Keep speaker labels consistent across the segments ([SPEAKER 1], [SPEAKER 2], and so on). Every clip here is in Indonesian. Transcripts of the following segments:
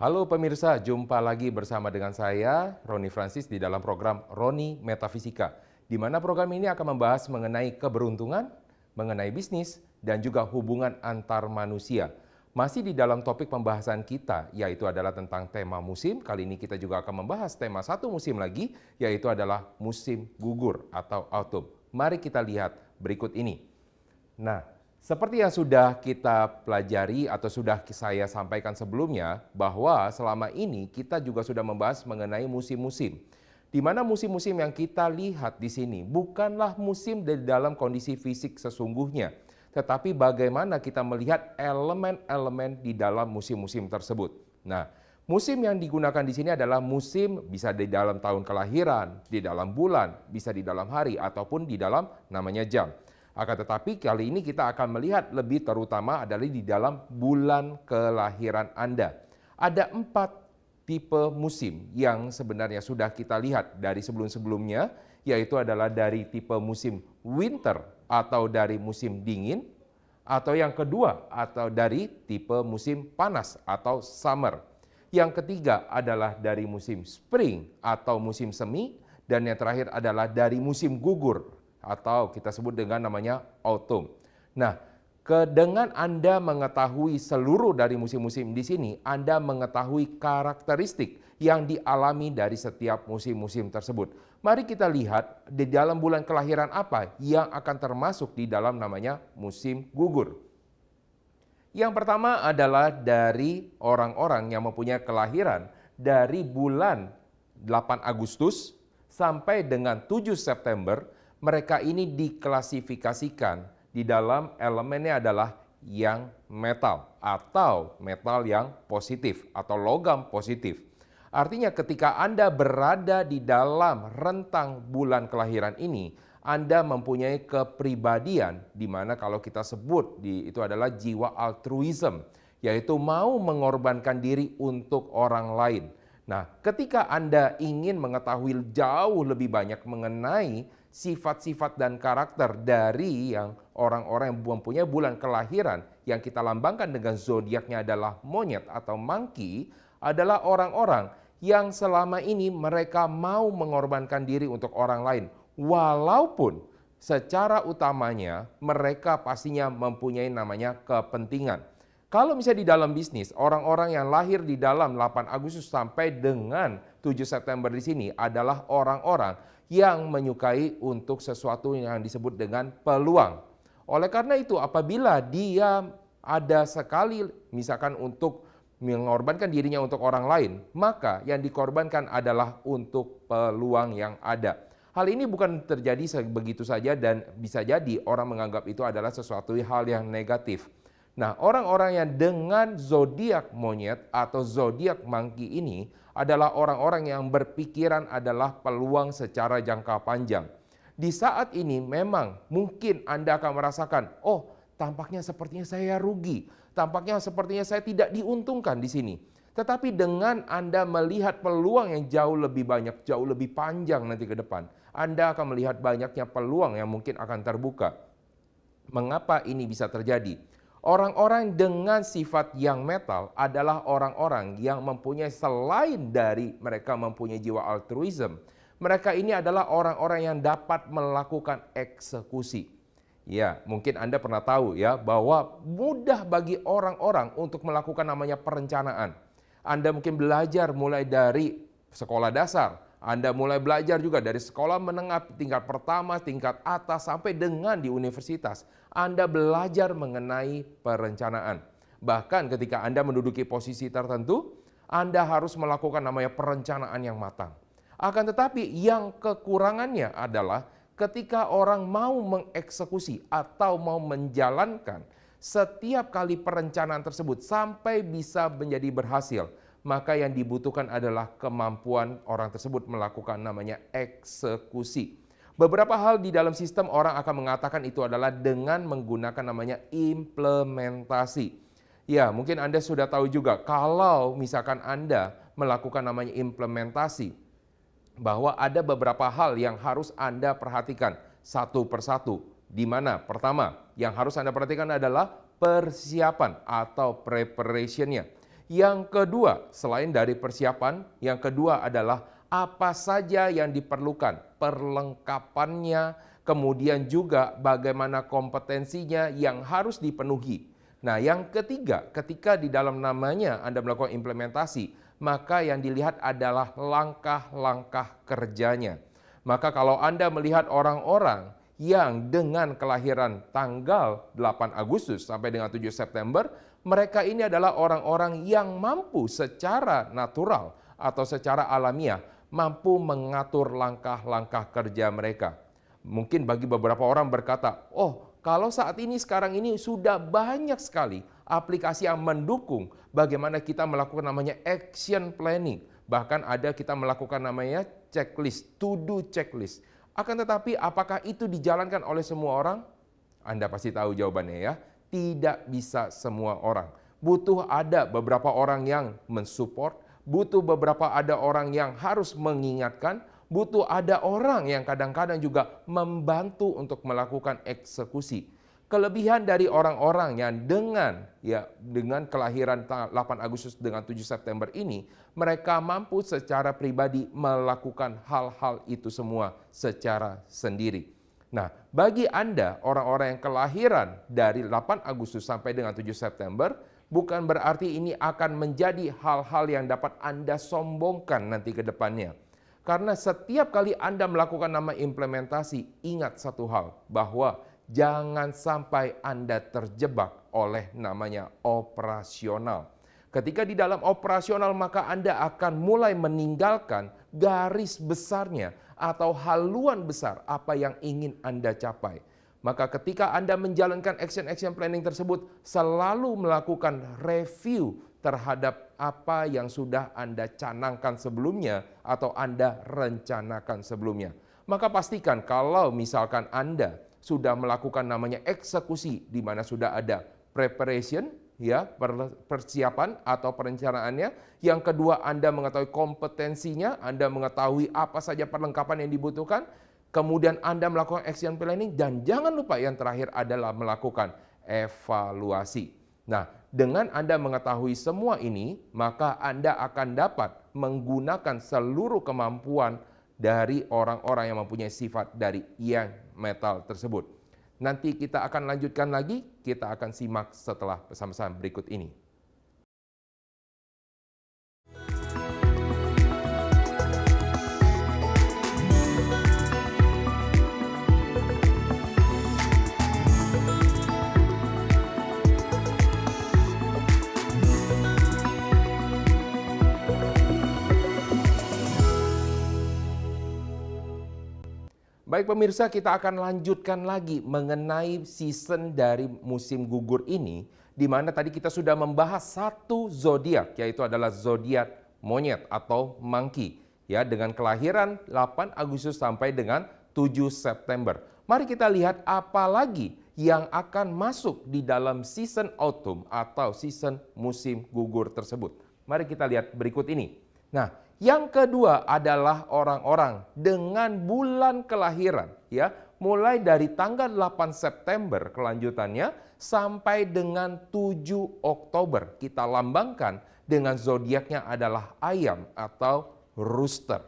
[SPEAKER 1] Halo pemirsa, jumpa lagi bersama dengan saya, Roni Francis, di dalam program Roni Metafisika, di mana program ini akan membahas mengenai keberuntungan, mengenai bisnis, dan juga hubungan antar manusia. Masih di dalam topik pembahasan kita, yaitu adalah tentang tema musim. Kali ini kita juga akan membahas tema satu musim lagi, yaitu adalah musim gugur atau autumn. Mari kita lihat berikut ini. Nah, seperti yang sudah kita pelajari atau sudah saya sampaikan sebelumnya, bahwa selama ini kita juga sudah membahas mengenai musim-musim. Di mana musim-musim yang kita lihat di sini bukanlah musim dari dalam kondisi fisik sesungguhnya, tetapi bagaimana kita melihat elemen-elemen di dalam musim-musim tersebut. Nah, musim yang digunakan di sini adalah musim bisa di dalam tahun kelahiran, di dalam bulan, bisa di dalam hari, ataupun di dalam namanya jam. Akan tetapi kali ini kita akan melihat lebih terutama adalah di dalam bulan kelahiran Anda. Ada 4 tipe musim yang sebenarnya sudah kita lihat dari sebelum-sebelumnya, yaitu adalah dari tipe musim winter atau dari musim dingin, atau yang kedua atau dari tipe musim panas atau summer. Yang ketiga adalah dari musim spring atau musim semi, dan yang terakhir adalah dari musim gugur atau kita sebut dengan namanya autumn. Nah, dengan Anda mengetahui seluruh dari musim-musim di sini, Anda mengetahui karakteristik yang dialami dari setiap musim-musim tersebut. Mari kita lihat di dalam bulan kelahiran apa yang akan termasuk di dalam namanya musim gugur. Yang pertama adalah dari orang-orang yang mempunyai kelahiran dari bulan 8 Agustus sampai dengan 7 September, mereka ini diklasifikasikan di dalam elemennya adalah yang metal atau metal yang positif atau logam positif. Artinya ketika Anda berada di dalam rentang bulan kelahiran ini, Anda mempunyai kepribadian di mana kalau kita sebut itu adalah jiwa altruism, yaitu mau mengorbankan diri untuk orang lain. Nah, ketika Anda ingin mengetahui jauh lebih banyak mengenai sifat-sifat dan karakter dari yang orang-orang yang mempunyai bulan kelahiran yang kita lambangkan dengan zodiaknya adalah monyet atau monkey, adalah orang-orang yang selama ini mereka mau mengorbankan diri untuk orang lain, walaupun secara utamanya mereka pastinya mempunyai namanya kepentingan. Kalau misalnya di dalam bisnis, orang-orang yang lahir di dalam 8 Agustus sampai dengan 7 September di sini adalah orang-orang yang menyukai untuk sesuatu yang disebut dengan peluang. Oleh karena itu, apabila dia ada sekali misalkan untuk mengorbankan dirinya untuk orang lain, maka yang dikorbankan adalah untuk peluang yang ada. Hal ini bukan terjadi begitu saja dan bisa jadi orang menganggap itu adalah sesuatu hal yang negatif. Nah, orang-orang yang dengan zodiak monyet atau zodiak monkey ini adalah orang-orang yang berpikiran adalah peluang secara jangka panjang. Di saat ini memang mungkin Anda akan merasakan, oh tampaknya sepertinya saya rugi, tampaknya sepertinya saya tidak diuntungkan di sini. Tetapi dengan Anda melihat peluang yang jauh lebih banyak, jauh lebih panjang nanti ke depan, Anda akan melihat banyaknya peluang yang mungkin akan terbuka. Mengapa ini bisa terjadi? Orang-orang dengan sifat yang metal adalah orang-orang yang mempunyai, selain dari mereka mempunyai jiwa altruism, mereka ini adalah orang-orang yang dapat melakukan eksekusi. Ya, mungkin Anda pernah tahu ya bahwa mudah bagi orang-orang untuk melakukan namanya perencanaan. Anda mungkin belajar mulai dari sekolah dasar, Anda mulai belajar juga dari sekolah menengah tingkat pertama, tingkat atas, sampai dengan di universitas. Anda belajar mengenai perencanaan. Bahkan ketika Anda menduduki posisi tertentu, Anda harus melakukan namanya perencanaan yang matang. Akan tetapi yang kekurangannya adalah ketika orang mau mengeksekusi atau mau menjalankan setiap kali perencanaan tersebut sampai bisa menjadi berhasil, maka yang dibutuhkan adalah kemampuan orang tersebut melakukan namanya eksekusi. Beberapa hal di dalam sistem orang akan mengatakan itu adalah dengan menggunakan namanya implementasi. Ya, mungkin Anda sudah tahu juga kalau misalkan Anda melakukan namanya implementasi, bahwa ada beberapa hal yang harus Anda perhatikan satu persatu. Di mana pertama yang harus Anda perhatikan adalah persiapan atau preparationnya. Yang kedua, selain dari persiapan, yang kedua adalah apa saja yang diperlukan, perlengkapannya, kemudian juga bagaimana kompetensinya yang harus dipenuhi. Nah, yang ketiga, ketika di dalam namanya Anda melakukan implementasi, maka yang dilihat adalah langkah-langkah kerjanya. Maka kalau Anda melihat orang-orang yang dengan kelahiran tanggal 8 Agustus sampai dengan 7 September, mereka ini adalah orang-orang yang mampu secara natural atau secara alamiah mampu mengatur langkah-langkah kerja mereka. Mungkin bagi beberapa orang berkata, oh kalau saat ini sekarang ini sudah banyak sekali aplikasi yang mendukung bagaimana kita melakukan namanya action planning. Bahkan ada kita melakukan namanya checklist, to-do checklist. Akan tetapi apakah itu dijalankan oleh semua orang? Anda pasti tahu jawabannya ya. Tidak bisa semua orang. Butuh ada beberapa orang yang mensupport, butuh beberapa ada orang yang harus mengingatkan, butuh ada orang yang kadang-kadang juga membantu untuk melakukan eksekusi. Kelebihan dari orang-orang yang dengan kelahiran 8 Agustus dengan 7 September ini, mereka mampu secara pribadi melakukan hal-hal itu semua secara sendiri. Nah, bagi Anda orang-orang yang kelahiran dari 8 Agustus sampai dengan 7 September, bukan berarti ini akan menjadi hal-hal yang dapat Anda sombongkan nanti ke depannya. Karena setiap kali Anda melakukan nama implementasi, ingat satu hal, bahwa jangan sampai Anda terjebak oleh namanya operasional. Ketika di dalam operasional, maka Anda akan mulai meninggalkan garis besarnya atau haluan besar apa yang ingin Anda capai. Maka ketika Anda menjalankan action planning tersebut, selalu melakukan review terhadap apa yang sudah Anda canangkan sebelumnya atau Anda rencanakan sebelumnya. Maka pastikan kalau misalkan Anda sudah melakukan namanya eksekusi di mana sudah ada preparation, ya, persiapan atau perencanaannya. Yang kedua, Anda mengetahui kompetensinya, Anda mengetahui apa saja perlengkapan yang dibutuhkan. Kemudian Anda melakukan action planning dan jangan lupa yang terakhir adalah melakukan evaluasi. Nah, dengan Anda mengetahui semua ini, maka Anda akan dapat menggunakan seluruh kemampuan dari orang-orang yang mempunyai sifat dari yang metal tersebut. Nanti kita akan lanjutkan lagi, kita akan simak setelah pesan-pesan berikut ini. Baik pemirsa, kita akan lanjutkan lagi mengenai season dari musim gugur ini, di mana tadi kita sudah membahas satu zodiak, yaitu adalah zodiak monyet atau monkey, ya, dengan kelahiran 8 Agustus sampai dengan 7 September. Mari kita lihat apa lagi yang akan masuk di dalam season autumn atau season musim gugur tersebut. Mari kita lihat berikut ini. Nah, yang kedua adalah orang-orang dengan bulan kelahiran, ya, mulai dari tanggal 8 September kelanjutannya sampai dengan 7 Oktober. Kita lambangkan dengan zodiaknya adalah ayam atau rooster.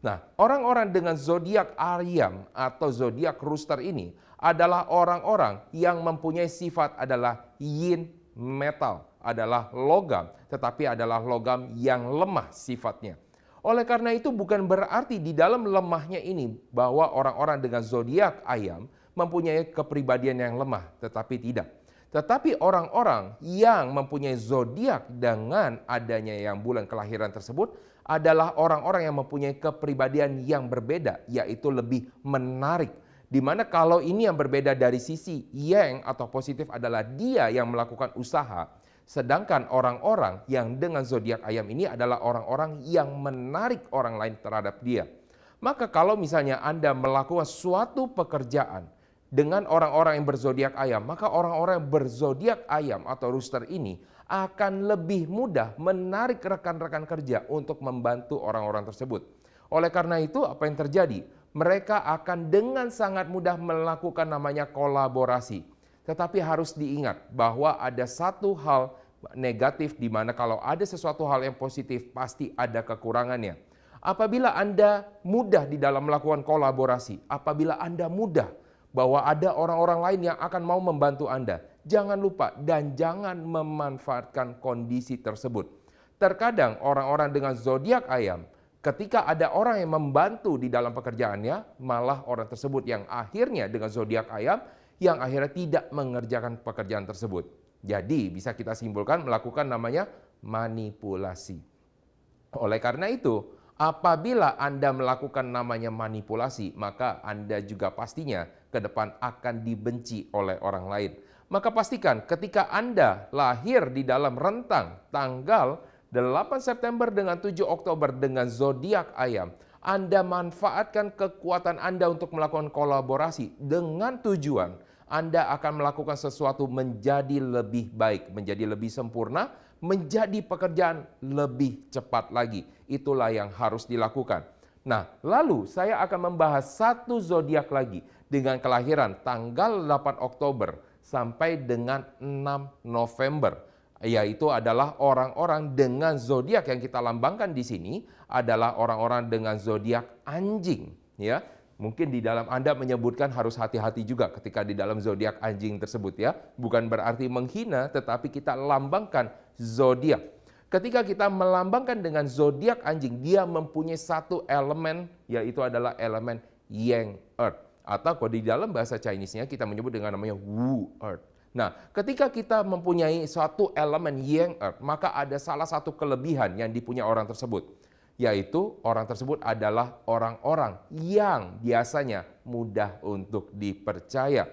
[SPEAKER 1] Nah, orang-orang dengan zodiak ayam atau zodiak rooster ini adalah orang-orang yang mempunyai sifat adalah yin metal, adalah logam, tetapi adalah logam yang lemah sifatnya. Oleh karena itu bukan berarti di dalam lemahnya ini bahwa orang-orang dengan zodiak ayam mempunyai kepribadian yang lemah, tetapi tidak. Tetapi orang-orang yang mempunyai zodiak dengan adanya yang bulan kelahiran tersebut adalah orang-orang yang mempunyai kepribadian yang berbeda, yaitu lebih menarik. Di mana kalau ini yang berbeda dari sisi yang atau positif adalah dia yang melakukan usaha. Sedangkan orang-orang yang dengan zodiak ayam ini adalah orang-orang yang menarik orang lain terhadap dia. Maka kalau misalnya Anda melakukan suatu pekerjaan dengan orang-orang yang berzodiak ayam, maka orang-orang yang berzodiak ayam atau rooster ini akan lebih mudah menarik rekan-rekan kerja untuk membantu orang-orang tersebut. Oleh karena itu, apa yang terjadi? Mereka akan dengan sangat mudah melakukan namanya kolaborasi. Tetapi harus diingat bahwa ada satu hal negatif, di mana kalau ada sesuatu hal yang positif, pasti ada kekurangannya. Apabila Anda mudah di dalam melakukan kolaborasi, apabila Anda mudah bahwa ada orang-orang lain yang akan mau membantu Anda, jangan lupa dan jangan memanfaatkan kondisi tersebut. Terkadang orang-orang dengan zodiak ayam, ketika ada orang yang membantu di dalam pekerjaannya, malah orang tersebut yang akhirnya dengan zodiak ayam, yang akhirnya tidak mengerjakan pekerjaan tersebut. Jadi bisa kita simpulkan melakukan namanya manipulasi. Oleh karena itu, apabila Anda melakukan namanya manipulasi, maka Anda juga pastinya ke depan akan dibenci oleh orang lain. Maka pastikan ketika Anda lahir di dalam rentang tanggal 8 September dengan 7 Oktober dengan zodiak ayam, Anda manfaatkan kekuatan Anda untuk melakukan kolaborasi dengan tujuan Anda akan melakukan sesuatu menjadi lebih baik, menjadi lebih sempurna, menjadi pekerjaan lebih cepat lagi. Itulah yang harus dilakukan. Nah, lalu saya akan membahas satu zodiak lagi dengan kelahiran tanggal 8 Oktober sampai dengan 6 November. Yaitu adalah orang-orang dengan zodiak yang kita lambangkan di sini adalah orang-orang dengan zodiak anjing, ya. Mungkin di dalam Anda menyebutkan harus hati-hati juga ketika di dalam zodiak anjing tersebut, ya. Bukan berarti menghina, tetapi kita lambangkan zodiak. Ketika kita melambangkan dengan zodiak anjing, dia mempunyai satu elemen, yaitu adalah elemen Yang Earth. Atau kalau di dalam bahasa Chinese-nya kita menyebut dengan namanya Wu Earth. Nah, ketika kita mempunyai suatu elemen Yang Earth, maka ada salah satu kelebihan yang dipunyai orang tersebut. Yaitu orang tersebut adalah orang-orang yang biasanya mudah untuk dipercaya.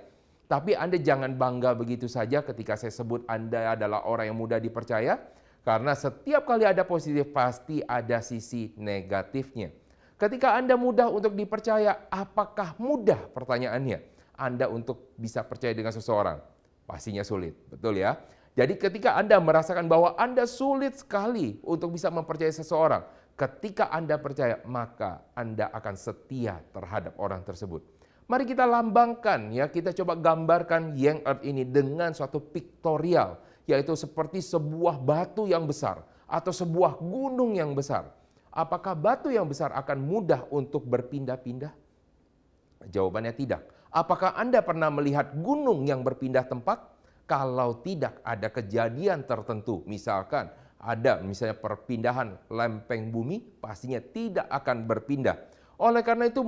[SPEAKER 1] Tapi Anda jangan bangga begitu saja ketika saya sebut Anda adalah orang yang mudah dipercaya. Karena setiap kali ada positif, pasti ada sisi negatifnya. Ketika Anda mudah untuk dipercaya, apakah mudah pertanyaannya Anda untuk bisa percaya dengan seseorang? Pastinya sulit, betul ya? Jadi ketika Anda merasakan bahwa Anda sulit sekali untuk bisa mempercayai seseorang, ketika Anda percaya, maka Anda akan setia terhadap orang tersebut. Mari kita lambangkan, ya, kita coba gambarkan Yang Earth ini dengan suatu piktorial, yaitu seperti sebuah batu yang besar atau sebuah gunung yang besar. Apakah batu yang besar akan mudah untuk berpindah-pindah? Jawabannya tidak. Apakah Anda pernah melihat gunung yang berpindah tempat? Kalau tidak ada kejadian tertentu, misalkan ada misalnya perpindahan lempeng bumi, pastinya tidak akan berpindah. Oleh karena itu,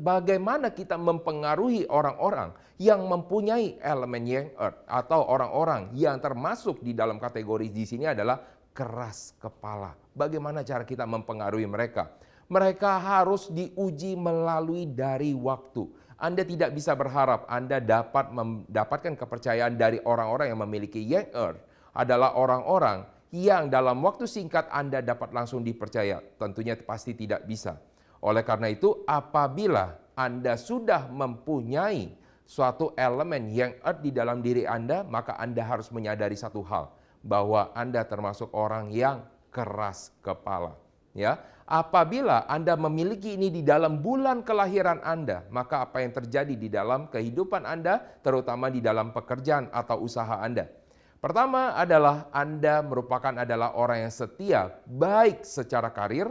[SPEAKER 1] bagaimana kita mempengaruhi orang-orang yang mempunyai elemen Yang Earth atau orang-orang yang termasuk di dalam kategori di sini adalah keras kepala. Bagaimana cara kita mempengaruhi mereka? Mereka harus diuji melalui dari waktu. Anda tidak bisa berharap Anda dapat mendapatkan kepercayaan dari orang-orang yang memiliki Yang Earth adalah orang-orang yang dalam waktu singkat Anda dapat langsung dipercaya. Tentunya pasti tidak bisa. Oleh karena itu, apabila Anda sudah mempunyai suatu elemen Yang Earth di dalam diri Anda, maka Anda harus menyadari satu hal, bahwa Anda termasuk orang yang keras kepala. Ya, apabila Anda memiliki ini di dalam bulan kelahiran Anda, maka apa yang terjadi di dalam kehidupan Anda, terutama di dalam pekerjaan atau usaha Anda? Pertama adalah Anda merupakan adalah orang yang setia, baik secara karir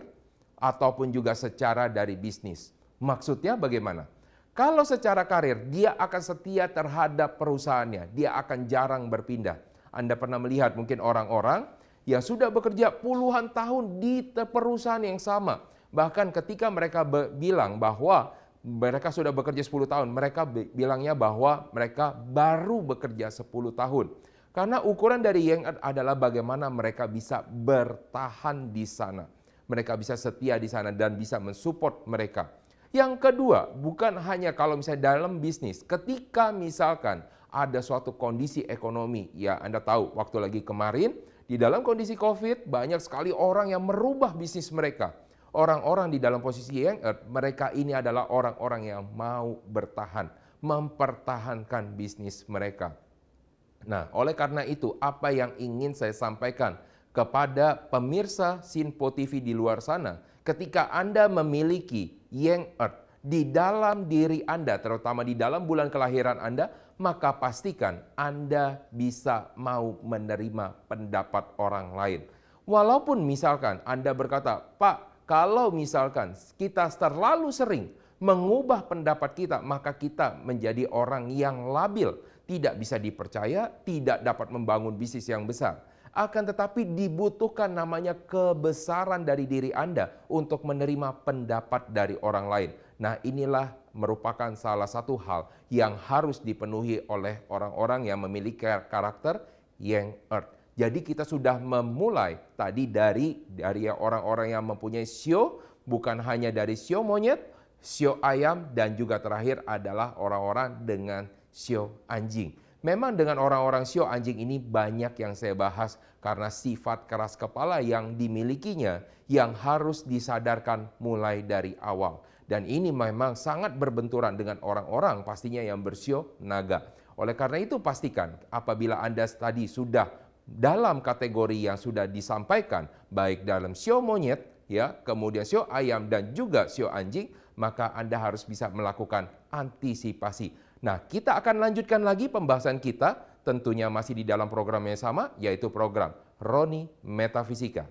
[SPEAKER 1] ataupun juga secara dari bisnis. Maksudnya bagaimana? Kalau secara karir, dia akan setia terhadap perusahaannya, dia akan jarang berpindah. Anda pernah melihat mungkin orang-orang yang sudah bekerja puluhan tahun di perusahaan yang sama. Bahkan ketika mereka bilang bahwa mereka sudah bekerja 10 tahun, mereka bilangnya bahwa mereka baru bekerja 10 tahun. Karena ukuran dari Yang Earth adalah bagaimana mereka bisa bertahan di sana. Mereka bisa setia di sana dan bisa mensupport mereka. Yang kedua, bukan hanya kalau misalnya dalam bisnis, ketika misalkan ada suatu kondisi ekonomi, ya Anda tahu waktu lagi kemarin, di dalam kondisi COVID, banyak sekali orang yang merubah bisnis mereka. Orang-orang di dalam posisi Yang Earth, mereka ini adalah orang-orang yang mau bertahan, mempertahankan bisnis mereka. Nah, oleh karena itu, apa yang ingin saya sampaikan kepada pemirsa Sinpo TV di luar sana, ketika Anda memiliki Yang Earth di dalam diri Anda, terutama di dalam bulan kelahiran Anda, maka pastikan Anda bisa mau menerima pendapat orang lain. Walaupun misalkan Anda berkata, "Pak, kalau misalkan kita terlalu sering mengubah pendapat kita, maka kita menjadi orang yang labil, tidak bisa dipercaya, tidak dapat membangun bisnis yang besar." Akan tetapi dibutuhkan namanya kebesaran dari diri Anda untuk menerima pendapat dari orang lain. Nah, inilah merupakan salah satu hal yang harus dipenuhi oleh orang-orang yang memiliki karakter Yang Earth. Jadi kita sudah memulai tadi dari orang-orang yang mempunyai sio, bukan hanya dari sio monyet, sio ayam, dan juga terakhir adalah orang-orang dengan sio anjing. Memang dengan orang-orang sio anjing ini banyak yang saya bahas karena sifat keras kepala yang dimilikinya yang harus disadarkan mulai dari awal. Dan ini memang sangat berbenturan dengan orang-orang pastinya yang bersio naga. Oleh karena itu pastikan apabila Anda tadi sudah dalam kategori yang sudah disampaikan baik dalam sio monyet, ya, kemudian sio ayam dan juga sio anjing, maka Anda harus bisa melakukan antisipasi. Nah, kita akan lanjutkan lagi pembahasan kita, tentunya masih di dalam program yang sama, yaitu program Roni Metafisika.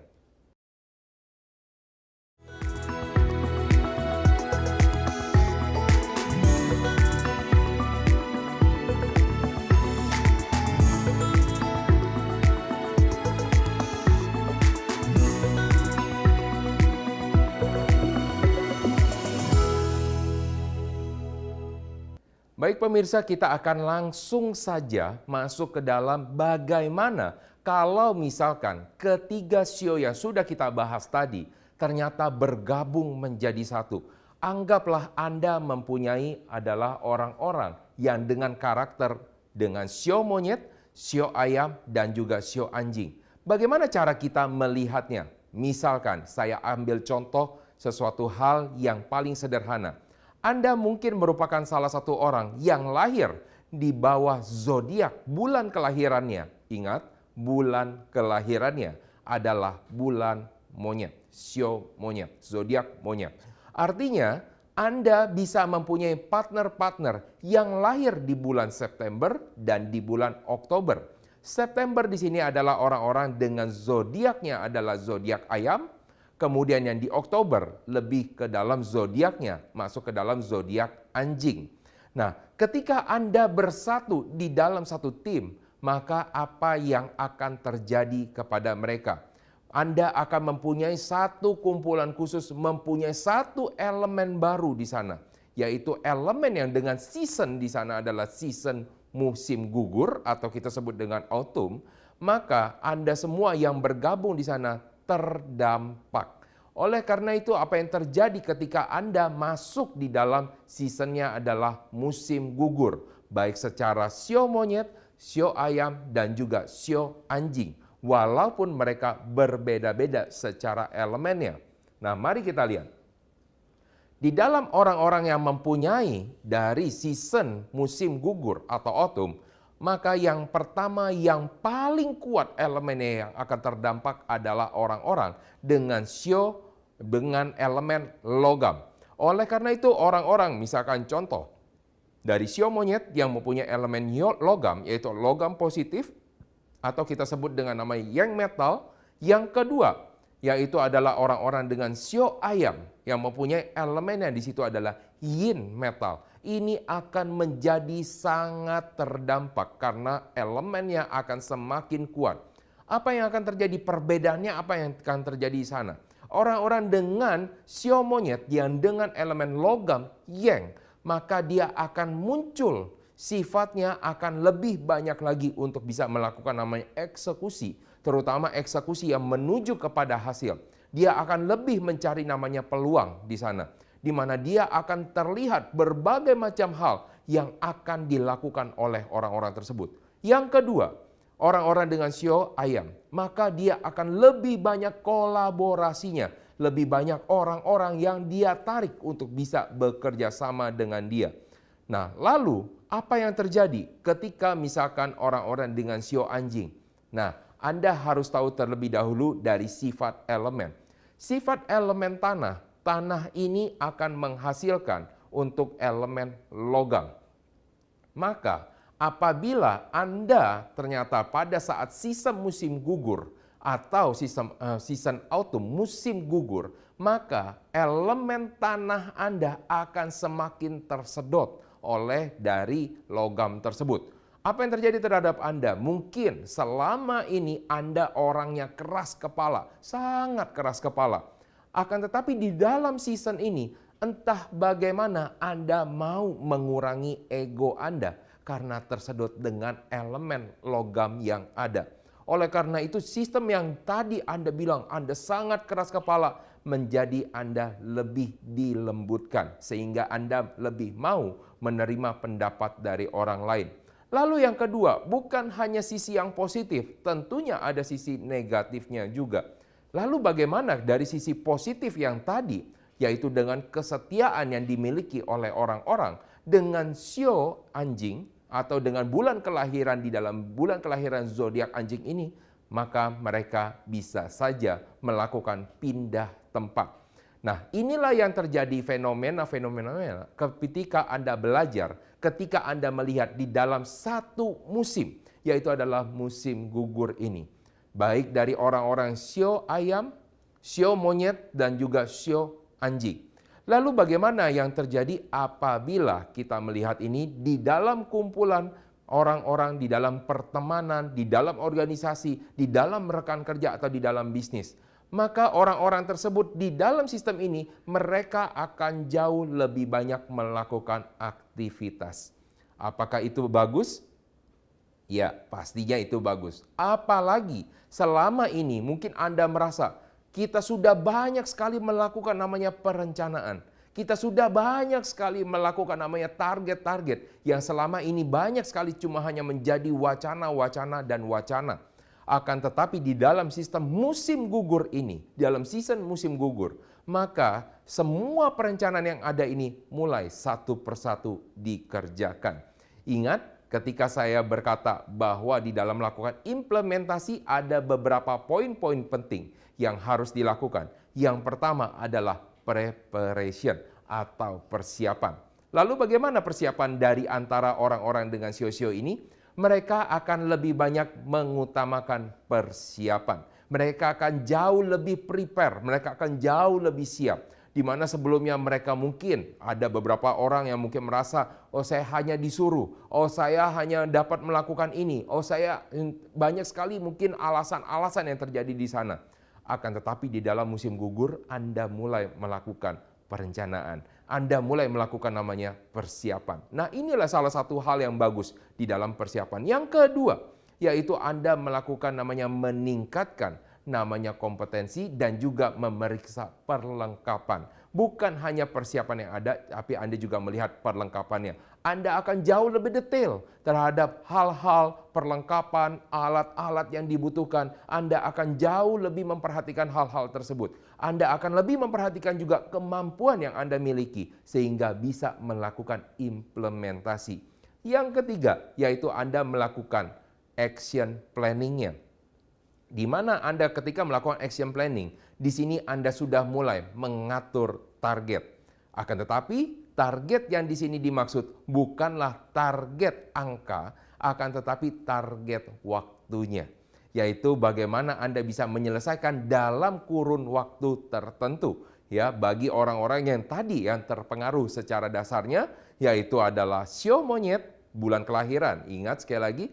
[SPEAKER 1] Baik pemirsa, kita akan langsung saja masuk ke dalam bagaimana kalau misalkan ketiga sio yang sudah kita bahas tadi ternyata bergabung menjadi satu. Anggaplah Anda mempunyai adalah orang-orang yang dengan karakter dengan sio monyet, sio ayam, dan juga sio anjing. Bagaimana cara kita melihatnya? Misalkan saya ambil contoh sesuatu hal yang paling sederhana. Anda mungkin merupakan salah satu orang yang lahir di bawah zodiak bulan kelahirannya. Ingat, bulan kelahirannya adalah bulan monyet, sio monyet, zodiak monyet. Artinya, Anda bisa mempunyai partner-partner yang lahir di bulan September dan di bulan Oktober. September di sini adalah orang-orang dengan zodiaknya adalah zodiak ayam. Kemudian yang di Oktober lebih ke dalam zodiaknya, masuk ke dalam zodiak anjing. Nah, ketika Anda bersatu di dalam satu tim, maka apa yang akan terjadi kepada mereka? Anda akan mempunyai satu kumpulan khusus, mempunyai satu elemen baru di sana, yaitu elemen yang dengan season di sana adalah season musim gugur atau kita sebut dengan autumn. Maka Anda semua yang bergabung di sana terdampak. Oleh karena itu apa yang terjadi ketika Anda masuk di dalam seasonnya adalah musim gugur. Baik secara sio monyet, sio ayam, dan juga sio anjing. Walaupun mereka berbeda-beda secara elemennya. Nah, mari kita lihat. Di dalam orang-orang yang mempunyai dari season musim gugur atau autumn, maka yang pertama yang paling kuat elemennya yang akan terdampak adalah orang-orang dengan dengan elemen logam. Oleh karena itu orang-orang misalkan contoh dari sio monyet yang mempunyai elemen logam yaitu logam positif atau kita sebut dengan nama yang metal. Yang kedua yaitu adalah orang-orang dengan sio ayam yang mempunyai elemen yang di situ adalah yin metal. Ini akan menjadi sangat terdampak karena elemennya akan semakin kuat. Apa yang akan terjadi? Perbedaannya apa yang akan terjadi di sana? Orang-orang dengan sio monyet yang dengan elemen logam yang, maka dia akan muncul sifatnya akan lebih banyak lagi untuk bisa melakukan namanya eksekusi, terutama eksekusi yang menuju kepada hasil. Dia akan lebih mencari namanya peluang di sana, di mana dia akan terlihat berbagai macam hal yang akan dilakukan oleh orang-orang tersebut. Yang kedua, orang-orang dengan sio ayam, maka dia akan lebih banyak kolaborasinya, lebih banyak orang-orang yang dia tarik untuk bisa bekerja sama dengan dia. Nah, lalu apa yang terjadi ketika misalkan orang-orang dengan sio anjing? Nah, Anda harus tahu terlebih dahulu dari sifat elemen. Sifat elemen tanah, tanah ini akan menghasilkan untuk elemen logam. Maka Apabila Anda ternyata pada saat season musim gugur atau season autumn musim gugur, maka elemen tanah Anda akan semakin tersedot oleh dari logam tersebut. Apa yang terjadi terhadap Anda? Mungkin selama ini Anda orangnya keras kepala, sangat keras kepala. Akan tetapi di dalam season ini, entah bagaimana Anda mau mengurangi ego Anda karena tersedot dengan elemen logam yang ada. Oleh karena itu, sistem yang tadi Anda bilang Anda sangat keras kepala menjadi Anda lebih dilembutkan sehingga Anda lebih mau menerima pendapat dari orang lain. Lalu yang kedua, bukan hanya sisi yang positif, tentunya ada sisi negatifnya juga. Lalu bagaimana dari sisi positif yang tadi, yaitu dengan kesetiaan yang dimiliki oleh orang-orang dengan sio anjing atau dengan bulan kelahiran di dalam bulan kelahiran zodiak anjing ini, maka mereka bisa saja melakukan pindah tempat. Nah, inilah yang terjadi fenomena-fenomena ketika Anda belajar, ketika Anda melihat di dalam satu musim, yaitu adalah musim gugur ini. Baik dari orang-orang sio ayam, sio monyet, dan juga sio anjing. Lalu bagaimana yang terjadi apabila kita melihat ini di dalam kumpulan orang-orang, di dalam pertemanan, di dalam organisasi, di dalam rekan kerja atau di dalam bisnis? Maka orang-orang tersebut di dalam sistem ini mereka akan jauh lebih banyak melakukan aktivitas. Apakah itu bagus? Ya, pastinya itu bagus. Apalagi selama ini mungkin Anda merasa kita sudah banyak sekali melakukan namanya perencanaan. Kita sudah banyak sekali melakukan namanya target-target yang selama ini banyak sekali cuma hanya menjadi wacana-wacana dan wacana. Akan tetapi di dalam sistem musim gugur ini, dalam season musim gugur, maka semua perencanaan yang ada ini mulai satu persatu dikerjakan. Ingat, ketika saya berkata bahwa di dalam melakukan implementasi ada beberapa poin-poin penting yang harus dilakukan. Yang pertama adalah preparation atau persiapan. Lalu bagaimana persiapan dari antara orang-orang dengan sio-sio ini? Mereka akan lebih banyak mengutamakan persiapan. Mereka akan jauh lebih prepare, mereka akan jauh lebih siap. Di mana sebelumnya mereka mungkin ada beberapa orang yang mungkin merasa, oh saya hanya disuruh, oh saya hanya dapat melakukan ini, oh saya banyak sekali mungkin alasan-alasan yang terjadi di sana. Akan tetapi di dalam musim gugur Anda mulai melakukan perencanaan. Anda mulai melakukan namanya persiapan. Nah, inilah salah satu hal yang bagus di dalam persiapan. Yang kedua, yaitu Anda melakukan namanya meningkatkan namanya kompetensi dan juga memeriksa perlengkapan. Bukan hanya persiapan yang ada, tapi Anda juga melihat perlengkapannya. Anda akan jauh lebih detail terhadap hal-hal perlengkapan, alat-alat yang dibutuhkan. Anda akan jauh lebih memperhatikan hal-hal tersebut. Anda akan lebih memperhatikan juga kemampuan yang Anda miliki sehingga bisa melakukan implementasi. Yang ketiga, yaitu Anda melakukan action planning-nya. Di mana Anda ketika melakukan action planning, di sini Anda sudah mulai mengatur target. Akan tetapi target yang di sini dimaksud bukanlah target angka, akan tetapi target waktunya. Yaitu bagaimana Anda bisa menyelesaikan dalam kurun waktu tertentu. Ya, bagi orang-orang yang tadi yang terpengaruh secara dasarnya, yaitu adalah sio monyet, bulan kelahiran. Ingat sekali lagi,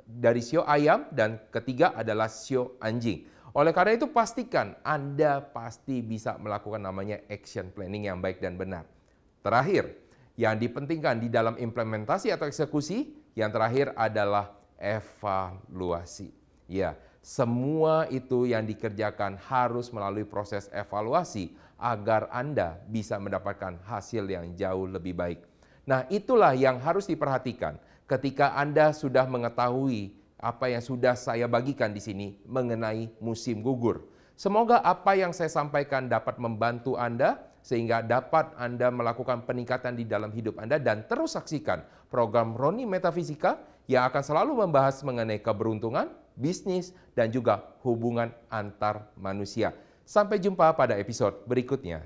[SPEAKER 1] dari sio ayam, dan ketiga adalah sio anjing. Oleh karena itu pastikan Anda pasti bisa melakukan namanya action planning yang baik dan benar. Terakhir, yang dipentingkan di dalam implementasi atau eksekusi, yang terakhir adalah evaluasi. Ya, semua itu yang dikerjakan harus melalui proses evaluasi agar Anda bisa mendapatkan hasil yang jauh lebih baik. Nah, itulah yang harus diperhatikan ketika Anda sudah mengetahui apa yang sudah saya bagikan di sini mengenai musim gugur. Semoga apa yang saya sampaikan dapat membantu Anda sehingga dapat Anda melakukan peningkatan di dalam hidup Anda, dan terus saksikan program Roni Metafisika yang akan selalu membahas mengenai keberuntungan, bisnis, dan juga hubungan antar manusia. Sampai jumpa pada episode berikutnya.